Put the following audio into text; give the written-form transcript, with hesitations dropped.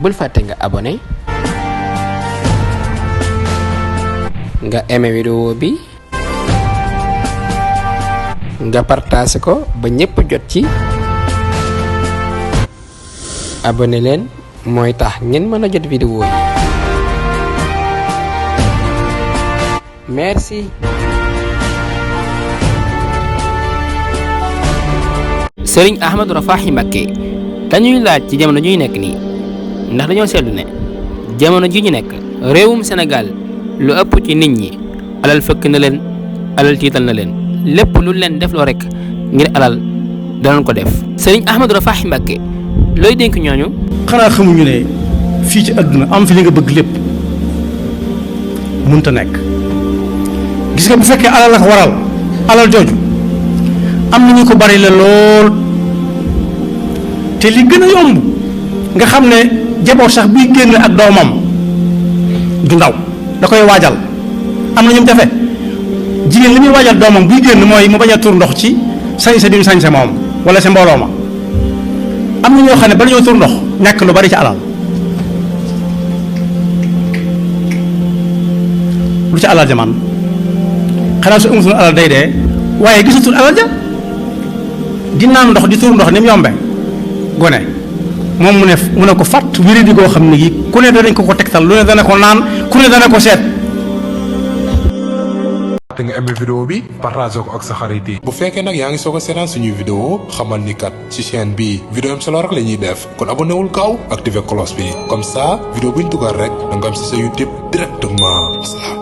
bul fàtte nga abonné nga aimé vidéo bi nga partagé ko ba ñépp jot ci abonné leen mooy tax ngeen mën a jot vidéo yi merci. Serigne Ahmadou Rafahi Mbacké dañuy laaj ci jamono ji ñu nekk nii ndax dañoo seetlu ne jamono ji ñu nekk réewum Sénégal lu ëpp ci nit ñi alal fëkk na leen alal tiital na leen lépp lu leen def loo rek ngir alal danañ ko def. Serigne Ahmadou Rafahi Mbacké looy dénk ñooñu. xanaa xamuñu ne fii ci àdduna am fi li nga bëgg lépp mënta nekk gis nga bu fekkee alal la ko waral alal jooju am na ñu ko bari la lool te li gën a yomb nga xam ne jaboot sax buy génn ak doomam du ndaw da koy waajal am na ñu jafe jigéen li muy waajal doomam buy génn mooy mu bañ a tur ndox ci sañse bi mu sañse moom wala sa mbooloo ma am na ñoo xam ne bala ñoo tur ndox ñàkk lu bari ci alal lu ci alal ja man xanaa su amatul alal day dee waaye gisatul alal ja di naan ndox di tur ndox ni mu yombe gone moom mu ne ko fàtt wéri di koo xam ne gi ku ne danañ ko tegtal lu ne dana ko naan ku ne dana ko seet. te nga aimé vidéo bi partagé ko ak sa xarit yi. bu fekkee nag yaa ngi soog a seetaan suñuy vidéo xamal ni kat ci chaîne bi vidéo am solo rek la ñuy def kon abonné wul gaaw activé cloche bi comme ça vidéo bu ñu dugal rek da nga am si sa YouTube directement.